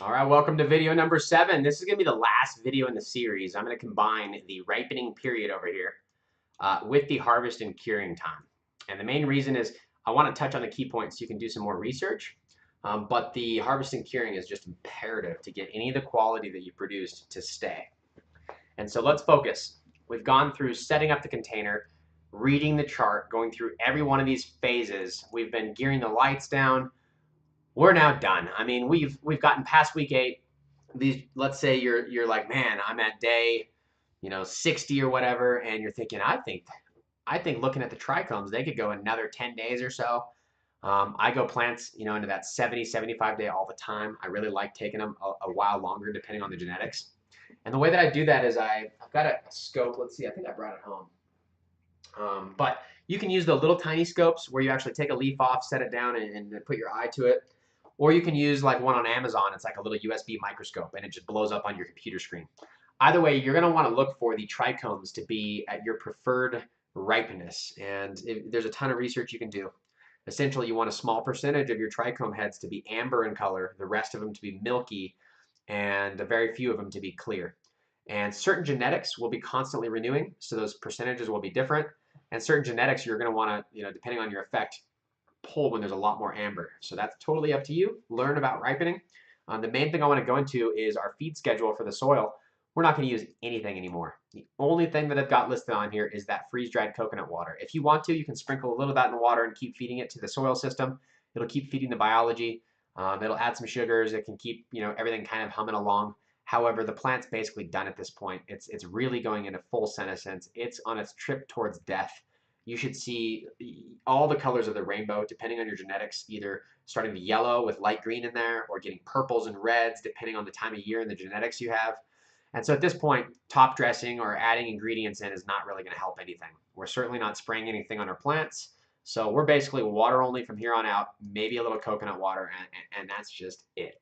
All right, welcome to video number 7. This is going to be the last video in the series. I'm going to combine the ripening period over here with the harvest and curing time. And the main reason is I want to touch on the key points so you can do some more research. But the harvest and curing is just imperative to get any of the quality that you produced to stay. And so let's focus. We've gone through setting up the container, reading the chart, going through every one of these phases. We've been gearing the lights down. We're now done. I mean, we've gotten past week 8. These, let's say you're like, man, I'm at day, 60 or whatever, and you're thinking, I think looking at the trichomes, they could go another 10 days or so. I go plants, into that 70, 75 day all the time. I really like taking them a while longer depending on the genetics. And the way that I do that is I've got a scope. Let's see, I think I brought it home. But you can use the little tiny scopes where you actually take a leaf off, set it down, and put your eye to it. Or you can use like one on Amazon. It's like a little USB microscope, and it just blows up on your computer screen. Either way, you're going to want to look for the trichomes to be at your preferred ripeness. And there's a ton of research you can do. Essentially, you want a small percentage of your trichome heads to be amber in color, the rest of them to be milky, and a very few of them to be clear. And certain genetics will be constantly renewing, so those percentages will be different. And certain genetics you're going to want to, depending on your effect, pull when there's a lot more amber. So that's totally up to you. Learn about ripening. The main thing I want to go into is our feed schedule for the soil. We're not going to use anything anymore. The only thing that I've got listed on here is that freeze-dried coconut water. If you want to, you can sprinkle a little of that in the water and keep feeding it to the soil system. It'll keep feeding the biology. It'll add some sugars. It can keep everything kind of humming along. However, the plant's basically done at this point. It's really going into full senescence. It's on its trip towards death. You should see all the colors of the rainbow, depending on your genetics, either starting to yellow with light green in there or getting purples and reds, depending on the time of year and the genetics you have. And so at this point, top dressing or adding ingredients in is not really going to help anything. We're certainly not spraying anything on our plants. So we're basically water only from here on out, maybe a little coconut water, and that's just it.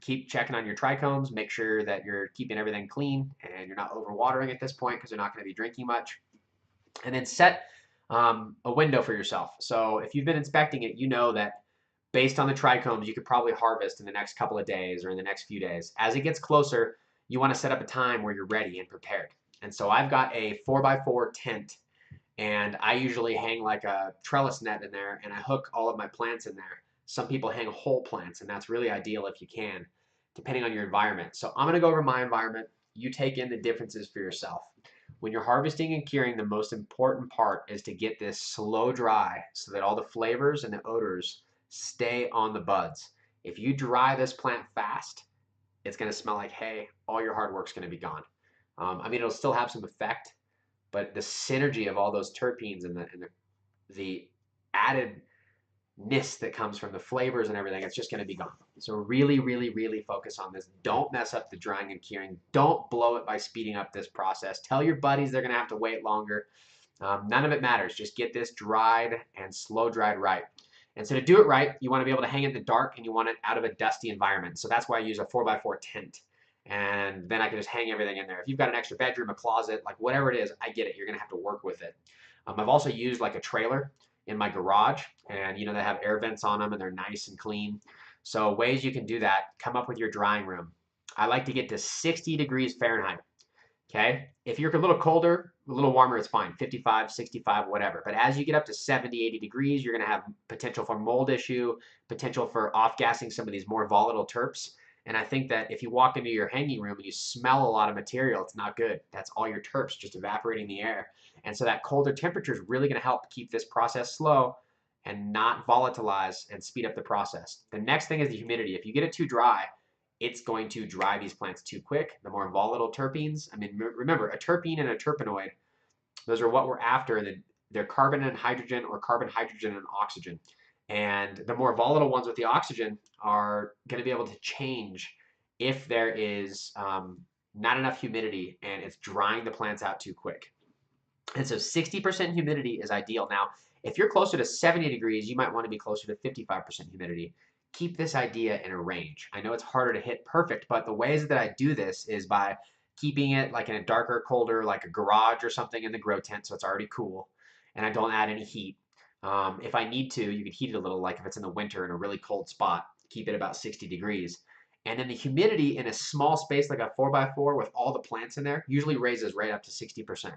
Keep checking on your trichomes. Make sure that you're keeping everything clean and you're not overwatering at this point because they're not going to be drinking much. And then set a window for yourself. So if you've been inspecting it, you know that based on the trichomes, you could probably harvest in the next couple of days or in the next few days. As it gets closer, you want to set up a time where you're ready and prepared. And so I've got a 4x4 tent, and I usually hang like a trellis net in there, and I hook all of my plants in there. Some people hang whole plants, and that's really ideal if you can, depending on your environment. So I'm going to go over my environment. You take in the differences for yourself. When you're harvesting and curing, the most important part is to get this slow dry so that all the flavors and the odors stay on the buds. If you dry this plant fast, it's going to smell like hay. All your hard work's going to be gone. I mean, it'll still have some effect, but the synergy of all those terpenes and the added that comes from the flavors and everything, it's just going to be gone. So really, really, really focus on this. Don't mess up the drying and curing. Don't blow it by speeding up this process. Tell your buddies they're going to have to wait longer. None of it matters. Just get this dried and slow dried right. And so to do it right, you want to be able to hang it in the dark and you want it out of a dusty environment. So that's why I use a 4x4 tent. And then I can just hang everything in there. If you've got an extra bedroom, a closet, like whatever it is, I get it. You're going to have to work with it. I've also used like a trailer in my garage, and they have air vents on them and they're nice and clean. So ways you can do that, come up with your drying room. I like to get to 60 degrees Fahrenheit. Okay, if you're a little colder, a little warmer, it's fine, 55, 65, whatever. But as you get up to 70, 80 degrees, you're going to have potential for mold issue, potential for off-gassing some of these more volatile terps. And I think that if you walk into your hanging room and you smell a lot of material, it's not good. That's all your terps just evaporating the air. And so that colder temperature is really going to help keep this process slow and not volatilize and speed up the process. The next thing is the humidity. If you get it too dry, it's going to dry these plants too quick. The more volatile terpenes, I mean, remember, a terpene and a terpenoid, those are what we're after. They're carbon and hydrogen, or carbon, hydrogen, and oxygen. And the more volatile ones with the oxygen are going to be able to change if there is not enough humidity and it's drying the plants out too quick. And so 60% humidity is ideal. Now, if you're closer to 70 degrees, you might want to be closer to 55% humidity. Keep this idea in a range. I know it's harder to hit perfect, but the ways that I do this is by keeping it like in a darker, colder, like a garage or something in the grow tent, so it's already cool, and I don't add any heat. If I need to, you can heat it a little, like if it's in the winter in a really cold spot, keep it about 60 degrees. And then the humidity in a small space like a 4x4 with all the plants in there usually raises right up to 60%.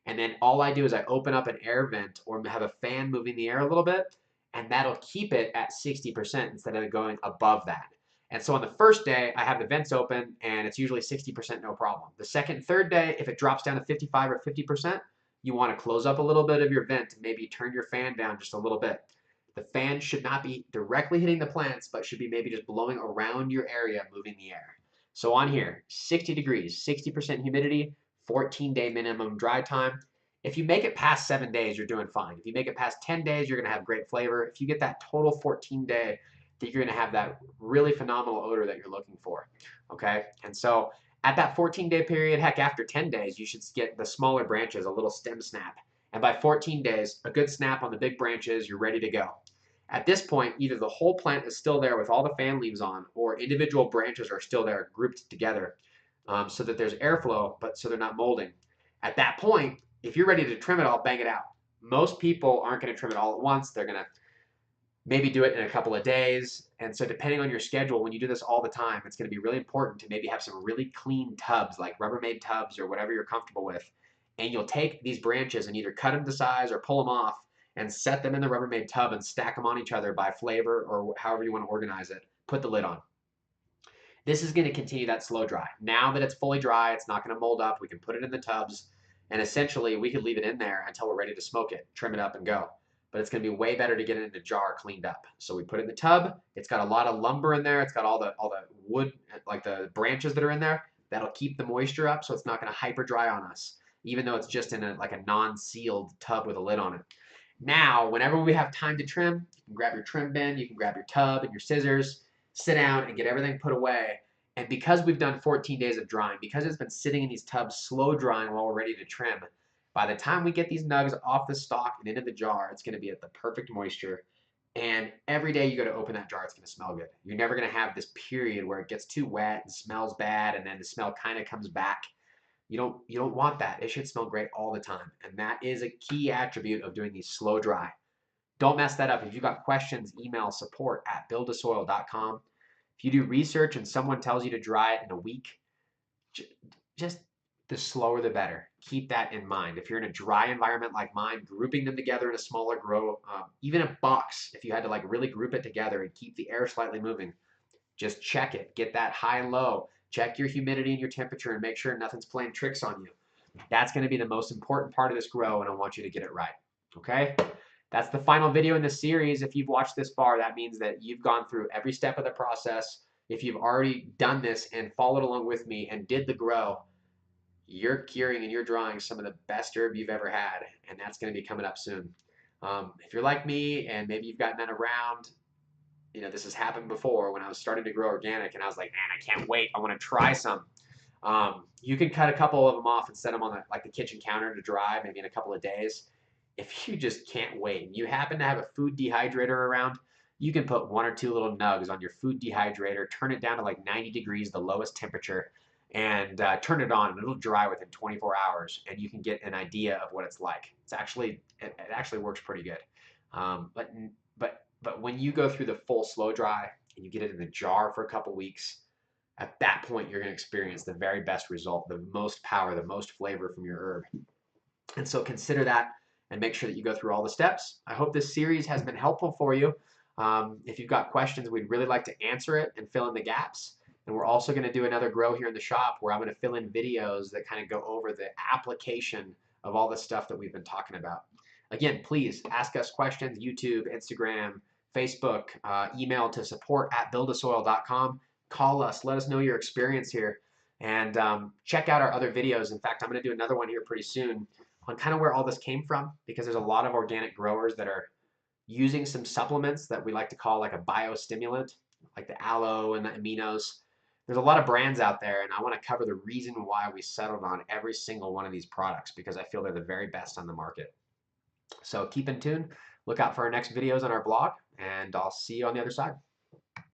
And then all I do is I open up an air vent or have a fan moving the air a little bit, and that'll keep it at 60% instead of going above that. And so on the first day, I have the vents open and it's usually 60% no problem. The second, third day, if it drops down to 55 or 50%, you want to close up a little bit of your vent and maybe turn your fan down just a little bit. The fan should not be directly hitting the plants, but should be maybe just blowing around your area, moving the air. So on here, 60 degrees, 60% humidity, 14-day minimum dry time. If you make it past 7 days, you're doing fine. If you make it past 10 days, you're going to have great flavor. If you get that total 14-day, then you're going to have that really phenomenal odor that you're looking for. Okay? And so at that 14-day period, heck, after 10 days, you should get the smaller branches, a little stem snap. And by 14 days, a good snap on the big branches, you're ready to go. At this point, either the whole plant is still there with all the fan leaves on, or individual branches are still there grouped together so that there's airflow, but so they're not molding. At that point, if you're ready to trim it all, bang it out. Most people aren't going to trim it all at once. They're going to maybe do it in a couple of days. And so depending on your schedule, when you do this all the time, it's going to be really important to maybe have some really clean tubs, like Rubbermaid tubs or whatever you're comfortable with. And you'll take these branches and either cut them to size or pull them off and set them in the Rubbermaid tub and stack them on each other by flavor or however you want to organize it. Put the lid on. This is going to continue that slow dry. Now that it's fully dry, it's not going to mold up. We can put it in the tubs, and essentially we could leave it in there until we're ready to smoke it, trim it up, and go. But it's going to be way better to get it in a jar cleaned up. So we put it in the tub. It's got a lot of lumber in there. It's got all the wood, like the branches that are in there. That'll keep the moisture up, so it's not going to hyper dry on us, even though it's just in a non-sealed tub with a lid on it. Now, whenever we have time to trim, you can grab your trim bin, you can grab your tub and your scissors, sit down and get everything put away. And because we've done 14 days of drying, because it's been sitting in these tubs slow drying while we're ready to trim, by the time we get these nugs off the stalk and into the jar, it's going to be at the perfect moisture. And every day you go to open that jar, it's going to smell good. You're never going to have this period where it gets too wet and smells bad, and then the smell kind of comes back. You don't want that. It should smell great all the time. And that is a key attribute of doing these slow dry. Don't mess that up. If you've got questions, email support@buildasoil.com. If you do research and someone tells you to dry it in a week, just the slower the better. Keep that in mind. If you're in a dry environment like mine, grouping them together in a smaller grow, even a box, if you had to like really group it together and keep the air slightly moving, just check it. Get that high and low. Check your humidity and your temperature and make sure nothing's playing tricks on you. That's going to be the most important part of this grow, and I want you to get it right. Okay? That's the final video in the series. If you've watched this far, that means that you've gone through every step of the process. If you've already done this and followed along with me and did the grow, you're curing and you're drawing some of the best herb you've ever had, and that's going to be coming up soon. If you're like me and maybe you've gotten that around, this has happened before when I was starting to grow organic and I was like, man, I can't wait. I want to try some. You can cut a couple of them off and set them on the kitchen counter to dry maybe in a couple of days. If you just can't wait and you happen to have a food dehydrator around, you can put 1 or 2 little nugs on your food dehydrator, turn it down to like 90 degrees, the lowest temperature, and turn it on, and it'll dry within 24 hours, and you can get an idea of what it's like. It actually works pretty good. But when you go through the full slow dry and you get it in the jar for a couple weeks, at that point you're going to experience the very best result, the most power, the most flavor from your herb. And so consider that and make sure that you go through all the steps. I hope this series has been helpful for you. If you've got questions, we'd really like to answer it and fill in the gaps. And we're also going to do another grow here in the shop where I'm going to fill in videos that kind of go over the application of all the stuff that we've been talking about. Again, please ask us questions, YouTube, Instagram, Facebook, email to support@buildasoil.com. Call us. Let us know your experience here. And check out our other videos. In fact, I'm going to do another one here pretty soon on kind of where all this came from, because there's a lot of organic growers that are using some supplements that we like to call like a biostimulant, like the aloe and the aminos. There's a lot of brands out there, and I want to cover the reason why we settled on every single one of these products, because I feel they're the very best on the market. So keep in tune. Look out for our next videos on our blog, and I'll see you on the other side.